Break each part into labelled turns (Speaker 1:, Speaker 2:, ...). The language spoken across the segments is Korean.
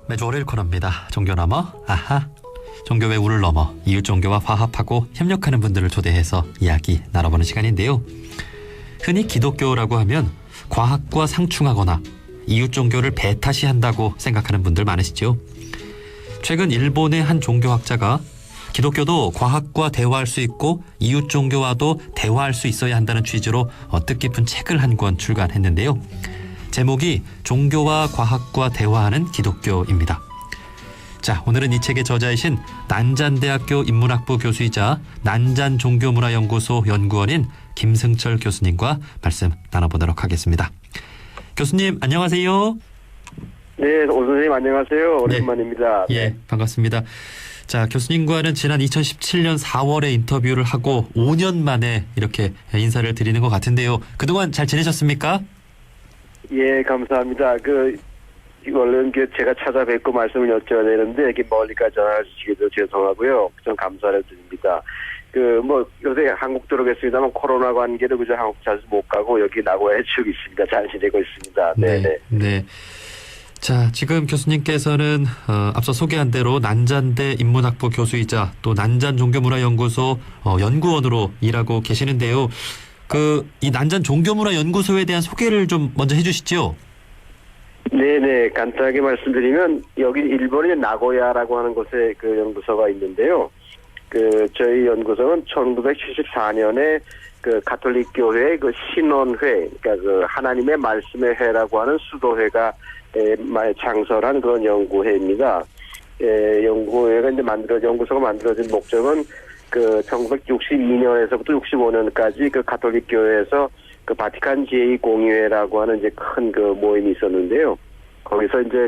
Speaker 1: 매주 월요일 코너입니다. 종교 넘어 아하. 종교의 우를 넘어 이웃 종교와 화합하고 협력하는 분들을 초대해서 이야기 나눠보는 시간인데요. 흔히 기독교라고 하면 과학과 상충하거나 이웃 종교를 배타시한다고 생각하는 분들 많으시죠. 최근 일본의 한 종교학자가 기독교도 과학과 대화할 수 있고 이웃 종교와도 대화할 수 있어야 한다는 취지로 뜻깊은 책을 한 권 출간했는데요. 제목이 종교와 과학과 대화하는 기독교입니다. 자, 오늘은 이 책의 저자이신 난잔대학교 인문학부 교수이자 난잔종교문화연구소 연구원인 김승철 교수님과 말씀 나눠보도록 하겠습니다. 교수님 안녕하세요.
Speaker 2: 네, 오 선생님 안녕하세요. 오랜만입니다.
Speaker 1: 예, 반갑습니다. 자, 교수님과는 지난 2017년 4월에 인터뷰를 하고 5년 만에 이렇게 인사를 드리는 것 같은데요. 그동안 잘 지내셨습니까?
Speaker 2: 예, 감사합니다. 얼른 제가 찾아뵙고 말씀을 여쭤야 되는데 이렇게 멀리까지 전화 주시기도 죄송하고요. 좀 감사를 드립니다. 요새 한국 들어오겠습니다만 코로나 관계로 그저 한국 자주 못 가고 여기 나고야에 쭉 있습니다. 잘 지내고 있습니다.
Speaker 1: 네. 자, 지금 교수님께서는 앞서 소개한 대로 난잔대 인문학부 교수이자 또 난잔종교문화연구소 연구원으로 일하고 계시는데요. 이 난잔종교문화연구소에 대한 소개를 좀 먼저 해주시죠.
Speaker 2: 네네, 간단하게 말씀드리면 여기 일본의 나고야라고 하는 곳에 그 연구소가 있는데요. 저희 연구소는 1974년에 가톨릭 교회의 신원회, 그러니까 하나님의 말씀의 회라고 하는 수도회가 창설한 그런 연구회입니다. 연구회가 연구소가 만들어진 목적은 1962년에서부터 65년까지 가톨릭 교회에서 바티칸 제2공의회라고 하는 이제 큰 모임이 있었는데요. 거기서 이제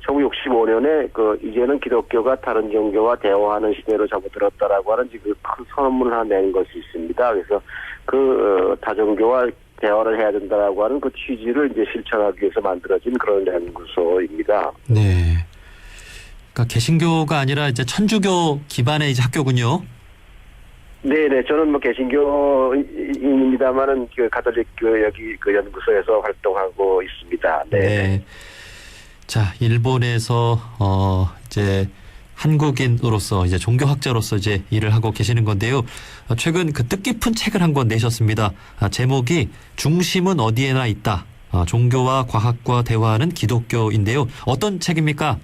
Speaker 2: 1965년에 이제는 기독교가 다른 종교와 대화하는 시대로 접어들었다라고 하는 큰 선언문을 하나 낸 것이 있습니다. 그래서 다종교와 대화를 해야 된다라고 하는 취지를 이제 실천하기 위해서 만들어진 그런 연구소입니다.
Speaker 1: 네. 그러니까 개신교가 아니라 이제 천주교 기반의 이제 학교군요.
Speaker 2: 네네, 저는 개신교인입니다만은 가톨릭 여기 연구소에서 활동하고 있습니다.
Speaker 1: 네. 자, 일본에서 이제 한국인으로서 이제 종교학자로서 이제 일을 하고 계시는 건데요. 최근 뜻깊은 책을 한 권 내셨습니다. 제목이 중심은 어디에나 있다. 종교와 과학과 대화하는 기독교인데요. 어떤 책입니까?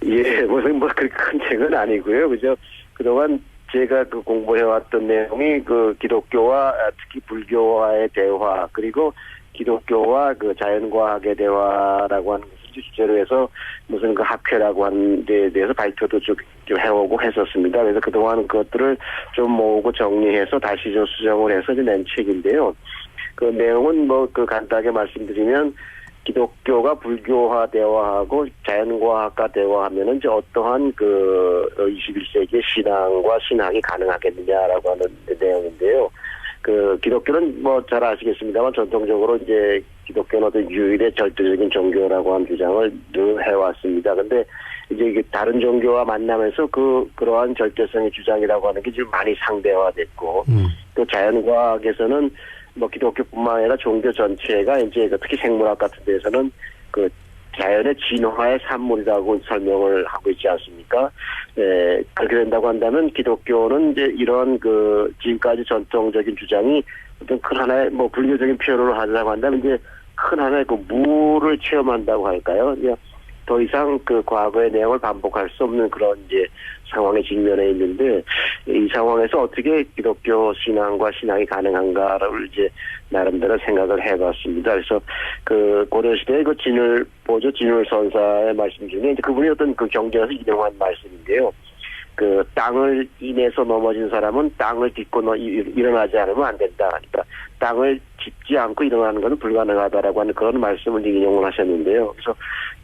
Speaker 2: 예, 무슨 그렇게 큰 책은 아니고요. 그죠? 그동안 제가 공부해왔던 내용이 기독교와 특히 불교와의 대화, 그리고 기독교와 자연과학의 대화라고 하는 것을 주제로 해서 무슨 학회라고 하는 데에 대해서 발표도 좀 해오고 했었습니다. 그래서 그동안 그것들을 좀 모으고 정리해서 다시 좀 수정을 해서 낸 책인데요. 내용은 간단하게 말씀드리면 기독교가 불교와 대화하고 자연과학과 대화하면은 이제 어떠한 21세기의 신앙과 신학이 가능하겠느냐라고 하는 내용인데요. 기독교는 잘 아시겠습니다만 전통적으로 이제 기독교는 어떤 유일의 절대적인 종교라고 하는 주장을 늘 해왔습니다. 근데 이제 다른 종교와 만나면서 그러한 절대성의 주장이라고 하는 게 지금 많이 상대화됐고, 또 자연과학에서는 기독교뿐만 아니라 종교 전체가 이제 특히 생물학 같은 데서는 자연의 진화의 산물이라고 설명을 하고 있지 않습니까? 그렇게 된다고 한다면 기독교는 이제 이런 지금까지 전통적인 주장이 어떤 큰 하나의 불교적인 표현으로 하자고 한다면 이제 큰 하나의 무를 체험한다고 할까요? 더 이상 과거의 내용을 반복할 수 없는 그런 이제 상황에 직면해 있는데, 이 상황에서 어떻게 기독교 신앙과 신앙이 가능한가를 이제 나름대로 생각을 해봤습니다. 그래서 고려시대의 진울보조 진울선사의 말씀 중에 이제 그분이 어떤 경전에서 인용한 말씀인데요. 땅을 인해서 넘어진 사람은 땅을 딛고 일어나지 않으면 안 된다. 그러니까 땅을 짚지 않고 일어나는 것은 불가능하다라고 하는 그런 말씀을 인용을 하셨는데요. 그래서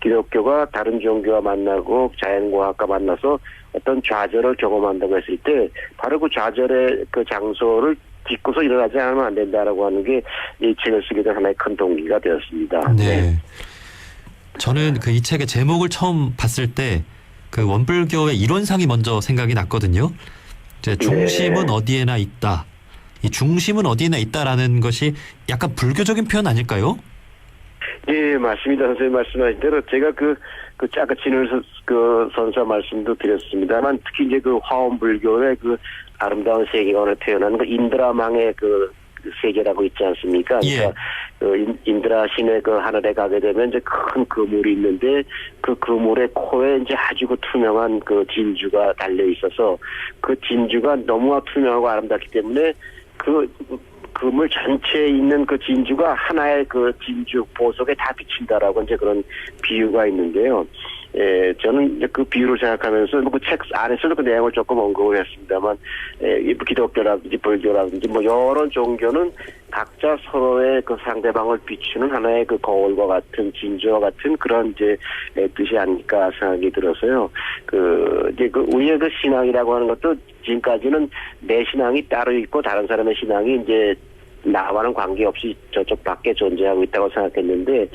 Speaker 2: 기독교가 다른 종교와 만나고 자연과학과 만나서 어떤 좌절을 경험한다고 했을 때 바로 그 좌절의 장소를 딛고서 일어나지 않으면 안 된다라고 하는 게 이 책을 쓰게 된 하나의 큰 동기가 되었습니다.
Speaker 1: 네. 저는 이 책의 제목을 처음 봤을 때 원불교의 이론상이 먼저 생각이 났거든요. 이제 중심은 어디에나 있다. 이 중심은 어디에나 있다라는 것이 약간 불교적인 표현 아닐까요?
Speaker 2: 예, 맞습니다. 선생님 말씀하신 대로 제가 아까 진을 선사 말씀도 드렸습니다만 특히 이제 그 화엄불교의 그 아름다운 세계관을 표현하는 그 인드라망의 그 세계라고 있지 않습니까? 그러니까
Speaker 1: 예.
Speaker 2: 그 인드라 신의 그 하늘에 가게 되면 이제 큰 그물이 있는데 그 그물의 코에 이제 아주 그 투명한 그 진주가 달려 있어서 그 진주가 너무 투명하고 아름답기 때문에 그 그물 전체에 있는 그 진주가 하나의 그 진주 보석에 다 비친다라고 이제 그런 비유가 있는데요. 예, 저는 이제 그 비유를 생각하면서 그 책 안에서도 그 내용을 조금 언급을 했습니다만, 기독교라든지 불교라든지 뭐 여러 종교는 각자 서로의 그 상대방을 비추는 하나의 그 거울과 같은 진주와 같은 그런 이제 뜻이 아닐까 생각이 들어서요. 이제 우리의 그 신앙이라고 하는 것도 지금까지는 내 신앙이 따로 있고 다른 사람의 신앙이 이제 나와는 관계없이 저쪽 밖에 존재하고 있다고 생각했는데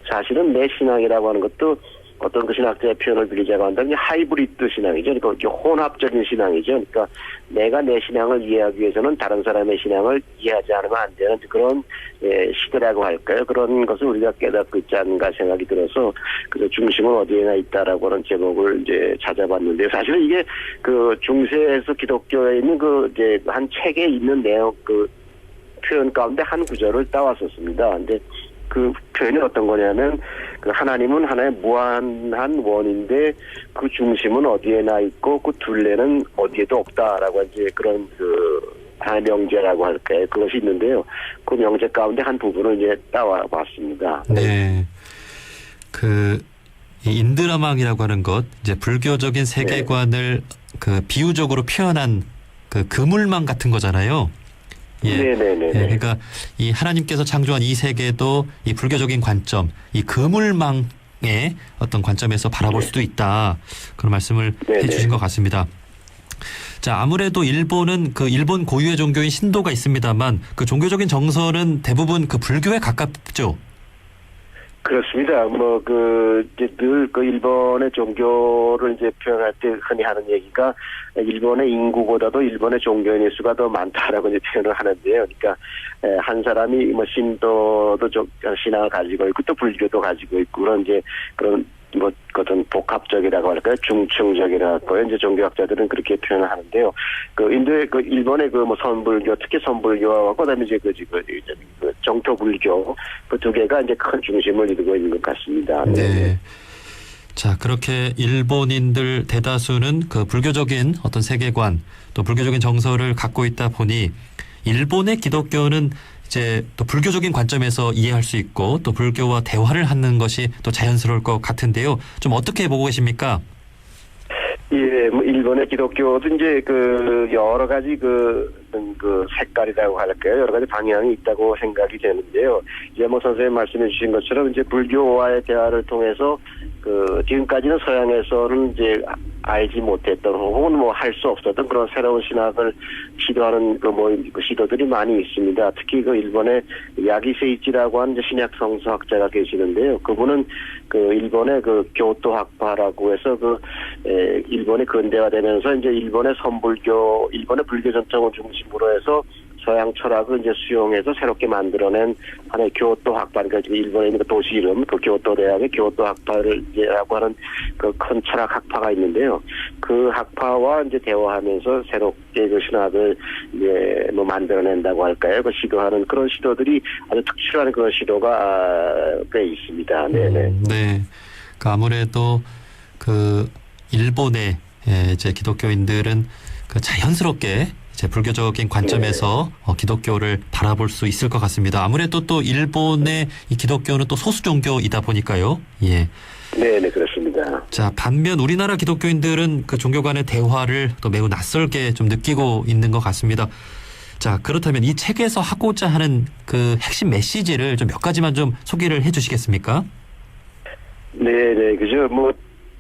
Speaker 2: 사실은 내 신앙이라고 하는 것도 어떤 그 신학자의 표현을 빌리자고 한다면 하이브리드 신앙이죠. 그러니까 혼합적인 신앙이죠. 그러니까 내가 내 신앙을 이해하기 위해서는 다른 사람의 신앙을 이해하지 않으면 안 되는 그런 시대라고 할까요? 그런 것을 우리가 깨닫고 있지 않은가 생각이 들어서 그래서 중심은 어디에나 있다라고 하는 제목을 이제 찾아봤는데 사실은 이게 그 중세에서 기독교에 있는 그 이제 한 책에 있는 내용 그 표현 가운데 한 구절을 따왔었습니다. 근데 그 표현이 어떤 거냐면 그 하나님은 하나의 무한한 원인데 그 중심은 어디에나 있고 그 둘레는 어디에도 없다라고 이제 그런 그 하나의 명제라고 할까요? 그것이 있는데요. 그 명제 가운데 한 부분을 이제 따와 봤습니다.
Speaker 1: 네. 이 인드라망이라고 하는 것, 이제 불교적인 세계관을 그 비유적으로 표현한 그 그물망 같은 거잖아요. 예.
Speaker 2: 네네네.
Speaker 1: 그러니까 이 하나님께서 창조한 이 세계도 이 불교적인 관점, 이 그물망의 어떤 관점에서 바라볼 수도 있다. 그런 말씀을 해주신 것 같습니다. 자, 아무래도 일본은 그 일본 고유의 종교인 신도가 있습니다만 그 종교적인 정서는 대부분 그 불교에 가깝죠.
Speaker 2: 그렇습니다. 이제 늘 그 일본의 종교를 이제 표현할 때 흔히 하는 얘기가 일본의 인구보다도 일본의 종교인의 수가 더 많다라고 이제 표현을 하는데요. 그러니까 한 사람이 뭐 신도도 신앙을 가지고 있고 또 불교도 가지고 있고 그런 어떤 복합적이라고 할까요? 중층적이라고 이제 종교학자들은 그렇게 표현을 하는데요. 일본의 선불교, 특히 선불교와 그다음에 이제 그 정토불교 그 두 개가 이제 큰 중심을 이루고 있는 것 같습니다.
Speaker 1: 네. 자, 그렇게 일본인들 대다수는 그 불교적인 어떤 세계관 또 불교적인 정서를 갖고 있다 보니 일본의 기독교는 이제 또 불교적인 관점에서 이해할 수 있고 또 불교와 대화를 하는 것이 또 자연스러울 것 같은데요. 좀 어떻게 보고 계십니까?
Speaker 2: 예, 일본의 기독교도 이제 여러 가지 색깔이라고 할까요? 여러 가지 방향이 있다고 생각이 되는데요. 이제 선생님 말씀해 주신 것처럼 이제 불교와의 대화를 통해서 지금까지는 서양에서는 이제 알지 못했던 혹은 할 수 없었던 그런 새로운 신학을 시도하는 시도들이 많이 있습니다. 특히 일본의 야기세이치라고 하는 신약 성서학자가 계시는데요. 그분은 일본의 교토 학파라고 해서 일본이 근대화되면서 이제 일본의 불교 전통을 중심으로 해서 서양 철학을 이제 수용해서 새롭게 만들어낸 하나의 교토 학파, 그러니까 일본에 있는 도시 이름, 교토 대학의 교토 학파라고 하는 큰 철학 학파가 있는데요. 그 학파와 이제 대화하면서 새롭게 신학을 이제 만들어낸다고 할까요? 시도하는 그런 시도들이 아주 특출한 그런 시도가 꽤 있습니다. 네네.
Speaker 1: 네. 아무래도 일본의 이제 기독교인들은 자연스럽게 이제 불교적인 관점에서 기독교를 바라볼 수 있을 것 같습니다. 아무래도 또 일본의 이 기독교는 또 소수 종교이다 보니까요. 예.
Speaker 2: 네, 그렇습니다.
Speaker 1: 자, 반면 우리나라 기독교인들은 그 종교 간의 대화를 또 매우 낯설게 좀 느끼고 있는 것 같습니다. 자, 그렇다면 이 책에서 하고자 하는 그 핵심 메시지를 좀 몇 가지만 좀 소개를 해 주시겠습니까?
Speaker 2: 네, 그죠.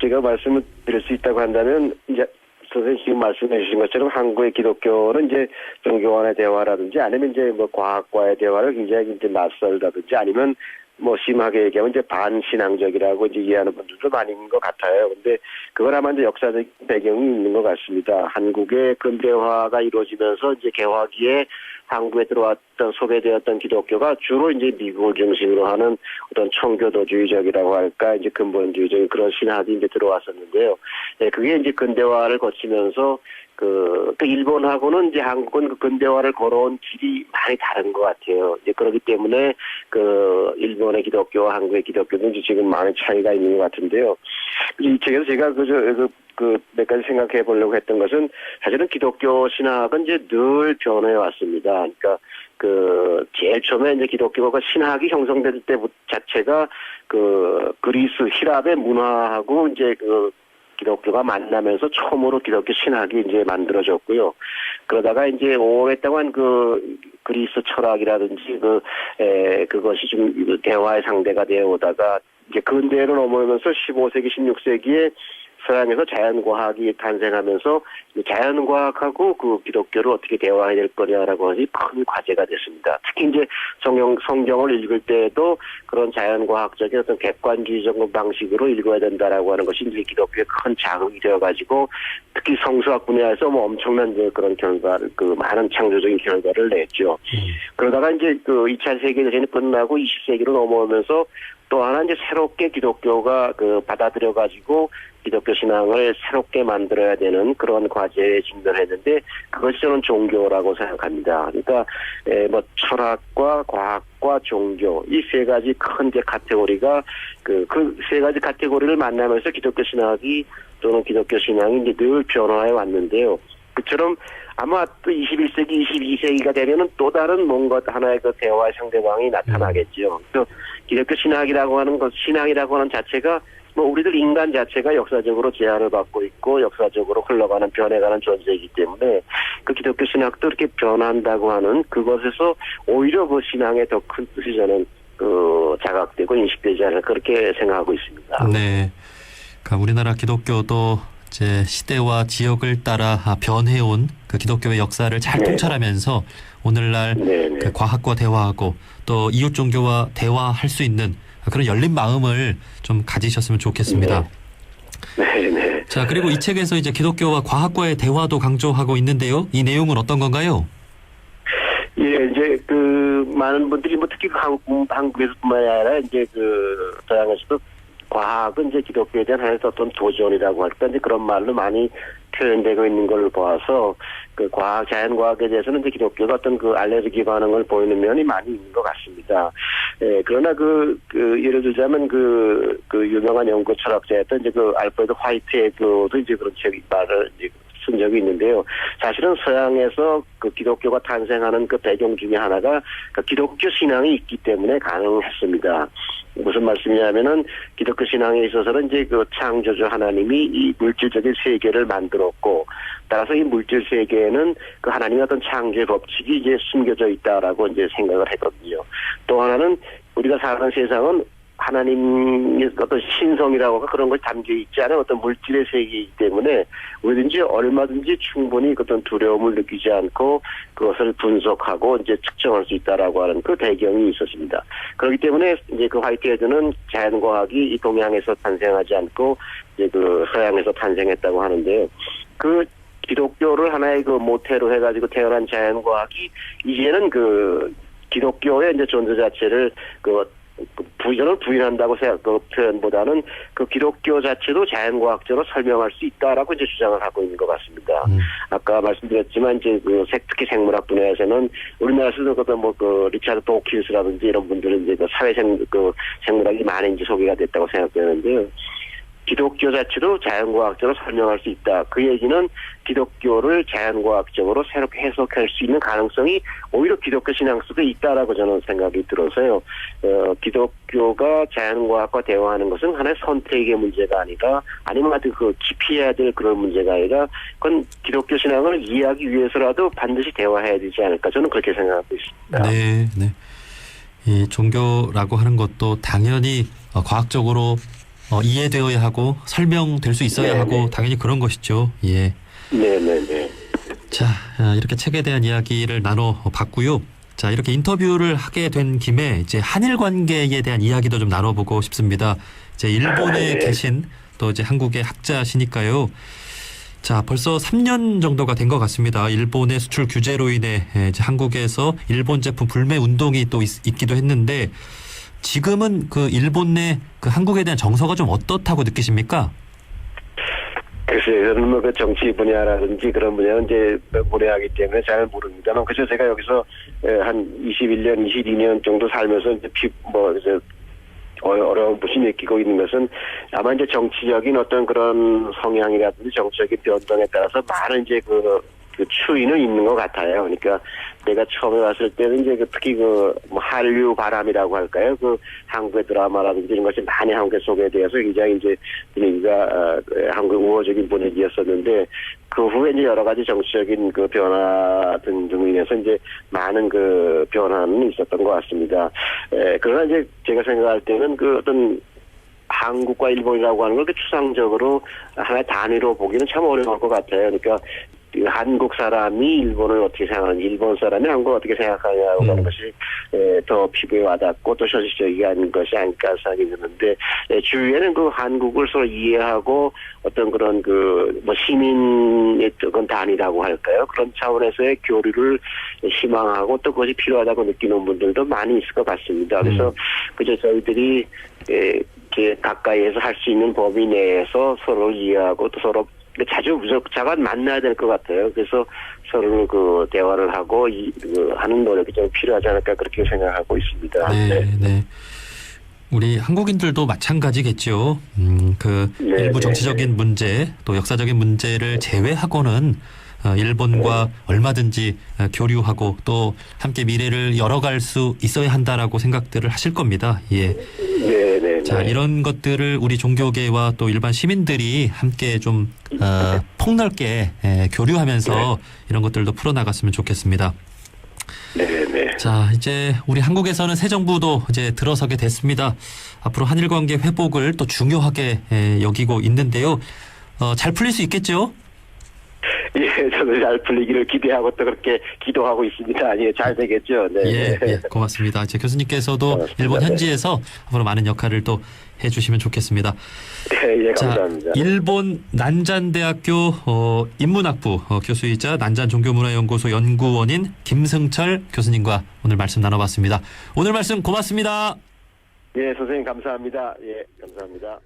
Speaker 2: 제가 말씀을 드릴 수 있다고 한다면 이제 선생님 지금 말씀해 주신 것처럼 한국의 기독교는 이제 종교 간의 대화라든지 아니면 이제 과학과의 대화를 굉장히 이제 낯설다든지 아니면 심하게 얘기하면 이제 반신앙적이라고 이제 이해하는 분들도 많이 있는 것 같아요. 근데 그건 아마 이제 역사적 배경이 있는 것 같습니다. 한국의 근대화가 이루어지면서 이제 개화기에 한국에 들어왔던 소개되었던 기독교가 주로 이제 미국을 중심으로 하는 어떤 청교도주의적이라고 할까 이제 근본주의적인 그런 신학이 이제 들어왔었는데요. 네, 그게 이제 근대화를 거치면서 그 일본하고는 이제 한국은 그 근대화를 걸어온 길이 많이 다른 것 같아요. 이제 그렇기 때문에 그 일본의 기독교와 한국의 기독교는 이제 지금 많은 차이가 있는 것 같은데요. 이 책에서 제가 몇 가지 생각해 보려고 했던 것은 사실은 기독교 신학은 이제 늘 변해 왔습니다. 그러니까 그 제일 처음에 이제 기독교가 신학이 형성될 때 자체가 그 그리스 히랍의 문화하고 이제 그 기독교가 만나면서 처음으로 기독교 신학이 이제 만들어졌고요. 그러다가 이제 오랫동안 그 그리스 철학이라든지 그것이 좀 대화의 상대가 되어 오다가 이제 근대로 넘어오면서 15세기, 16세기에 서양에서 자연과학이 탄생하면서 자연과학하고 그 기독교를 어떻게 대화해야 될 거냐라고 하는 큰 과제가 됐습니다. 특히 이제 성경을 읽을 때에도 그런 자연과학적인 어떤 객관주의적 방식으로 읽어야 된다라고 하는 것이 이제 기독교의 큰 자극이 되어가지고 특히 성수학 분야에서 뭐 엄청난 그런 결과를 많은 창조적인 결과를 냈죠. 그러다가 이제 그 2차 세계대전이 끝나고 20세기로 넘어오면서 또 하나 이제 새롭게 기독교가 받아들여가지고 기독교 신앙을 새롭게 만들어야 되는 그런 과제에 직면했는데 그것이 저는 종교라고 생각합니다. 그러니까 뭐 철학과 과학과 종교 이 세 가지 큰 이제 카테고리가 그 세 가지 카테고리를 만나면서 기독교 신학이 또는 기독교 신앙이 이제 늘 변화해 왔는데요. 그처럼 아마 또 21세기, 22세기가 되면은 또 다른 뭔가 하나의 그 대화의 상대방이 나타나겠죠. 그래서 기독교 신학이라고 하는 신앙이라고 하는 자체가 뭐 우리들 인간 자체가 역사적으로 제한을 받고 있고 역사적으로 흘러가는 변해가는 존재이기 때문에 그 기독교 신학도 이렇게 변한다고 하는 그것에서 오히려 그 신앙의 더 큰 뜻이 저는 자각되고 인식되지 않을까 그렇게 생각하고 있습니다.
Speaker 1: 네. 그러니까 우리나라 기독교도 이제 시대와 지역을 따라 변해온 그 기독교의 역사를 잘 통찰하면서 오늘날 그 과학과 대화하고 또 이웃 종교와 대화할 수 있는 그런 열린 마음을 좀 가지셨으면 좋겠습니다.
Speaker 2: 네.
Speaker 1: 자, 그리고 이 책에서 이제 기독교와 과학과의 대화도 강조하고 있는데요. 이 내용은 어떤 건가요?
Speaker 2: 예, 이제 많은 분들이 뭐 특히 한국에서뿐만 아니라 이제 서양에서도 과학은 이제 기독교에 대한 하나의 어떤 도전이라고 할까 이제 그런 말로 많이 표현되고 있는 걸 봐서 그 자연과학에 대해서는 이제 기독교가 어떤 알레르기 반응을 보이는 면이 많이 있는 것 같습니다. 예, 그러나 예를 들자면 유명한 영국 철학자였던 이제 알프레드 화이트헤드도 이제 그런 말을 이제 쓴 적이 있는데요. 사실은 서양에서 기독교가 탄생하는 배경 중에 하나가 기독교 신앙이 있기 때문에 가능했습니다. 무슨 말씀이냐면은 기독교 신앙에 있어서는 이제 창조주 하나님이 이 물질적인 세계를 만들었고 따라서 이 물질 세계에는 하나님의 어떤 창조의 법칙이 이제 숨겨져 있다라고 이제 생각을 했거든요. 또 하나는 우리가 사는 세상은 하나님의 어떤 신성이라고 그런 걸 담겨 있지 않은 어떤 물질의 세계이기 때문에 뭐든지 얼마든지 충분히 어떤 두려움을 느끼지 않고 그것을 분석하고 이제 측정할 수 있다라고 하는 그 배경이 있었습니다. 그렇기 때문에 이제 화이트헤드는 자연과학이 이 동양에서 탄생하지 않고 이제 서양에서 탄생했다고 하는데요. 기독교를 하나의 모태로 해가지고 태어난 자연과학이 이제는 기독교의 이제 존재 자체를 부전을 부인한다고 표현보다는 기독교 자체도 자연과학적으로 설명할 수 있다라고 이제 주장을 하고 있는 것 같습니다. 아까 말씀드렸지만 이제 특히 생물학 분야에서는 우리나라에서도 리차드 도킨스라든지 이런 분들은 이제 생물학이 많이 이제 소개가 됐다고 생각되는데요. 기독교 자체도 자연과학적으로 설명할 수 있다. 그 얘기는 기독교를 자연과학적으로 새롭게 해석할 수 있는 가능성이 오히려 기독교 신앙 속에 있다라고 저는 생각이 들어서요. 기독교가 자연과학과 대화하는 것은 하나의 선택의 문제가 아니라 아니면 아주 기피해야 될 그런 문제가 아니라 그건 기독교 신앙을 이해하기 위해서라도 반드시 대화해야 되지 않을까 저는 그렇게 생각하고 있습니다.
Speaker 1: 네. 이 종교라고 하는 것도 당연히 과학적으로 이해되어야 하고 설명될 수 있어야 하고 당연히 그런 것이죠. 예.
Speaker 2: 네네네.
Speaker 1: 자, 이렇게 책에 대한 이야기를 나눠봤고요. 자, 이렇게 인터뷰를 하게 된 김에 이제 한일 관계에 대한 이야기도 좀 나눠보고 싶습니다. 이제 일본에 계신 또 이제 한국의 학자시니까요. 자, 벌써 3년 정도가 된 것 같습니다. 일본의 수출 규제로 인해 이제 한국에서 일본 제품 불매 운동이 또 있기도 했는데 지금은 그 일본 내 그 한국에 대한 정서가 좀 어떻다고 느끼십니까?
Speaker 2: 글쎄요, 저는 뭐 그 정치 분야라든지 그런 분야는 이제 문외하기 때문에 잘 모릅니다만, 그래서 제가 여기서 한 21년, 22년 정도 살면서 이제 이제 어려움없이 느끼고 있는 것은 아마 이제 정치적인 어떤 그런 성향이라든지 정치적인 변동에 따라서 많은 이제 그 추이는 있는 것 같아요. 그러니까 내가 처음에 왔을 때는 이제 특히 뭐 한류 바람이라고 할까요? 그 한국의 드라마라든지 이런 것이 많이 한국에 소개되어서 굉장히 이제 분위기가 한국 우호적인 분위기였었는데 그 후에 이제 여러 가지 정치적인 그 변화 등으로 인해서 이제 많은 그 변화는 있었던 것 같습니다. 그러나 이제 제가 생각할 때는 그 어떤 한국과 일본이라고 하는 걸 추상적으로 하나의 단위로 보기는 참 어려울 것 같아요. 그러니까 한국 사람이 일본을 어떻게 생각하는지, 일본 사람이 한국을 어떻게 생각하냐고 하는 것이 더 피부에 와닿고 또 현실적인 것이 아닐까 생각이 드는데, 주위에는 그 한국을 서로 이해하고 어떤 그런 그 뭐 시민의 어떤 단위라고 할까요? 그런 차원에서의 교류를 희망하고 또 그것이 필요하다고 느끼는 분들도 많이 있을 것 같습니다. 그래서 그저 저희들이 가까이에서 할 수 있는 범위 내에서 서로 이해하고 또 서로 자주 무조건 만나야 될 것 같아요. 그래서 서로 그 대화를 하고 하는 노력이 좀 필요하지 않을까 그렇게 생각하고 있습니다.
Speaker 1: 네. 우리 한국인들도 마찬가지겠죠. 일부 정치적인 문제 또 역사적인 문제를 제외하고는 일본과 얼마든지 교류하고 또 함께 미래를 열어갈 수 있어야 한다라고 생각들을 하실 겁니다. 예.
Speaker 2: 네.
Speaker 1: 자, 이런 것들을 우리 종교계와 또 일반 시민들이 함께 좀 폭넓게 교류하면서 이런 것들도 풀어나갔으면 좋겠습니다.
Speaker 2: 네.
Speaker 1: 자, 이제 우리 한국에서는 새 정부도 이제 들어서게 됐습니다. 앞으로 한일 관계 회복을 또 중요하게 여기고 있는데요. 잘 풀릴 수 있겠죠?
Speaker 2: 예, 저도 잘 풀리기를 기대하고 또 그렇게 기도하고 있습니다. 예, 잘 되겠죠. 네.
Speaker 1: 예, 고맙습니다. 이제 교수님께서도
Speaker 2: 고맙습니다.
Speaker 1: 일본 현지에서 앞으로 많은 역할을 또 해주시면 좋겠습니다.
Speaker 2: 예, 감사합니다.
Speaker 1: 자, 일본 난잔대학교 인문학부 교수이자 난잔종교문화연구소 연구원인 김승철 교수님과 오늘 말씀 나눠봤습니다. 오늘 말씀 고맙습니다.
Speaker 2: 예, 선생님 감사합니다. 예, 감사합니다.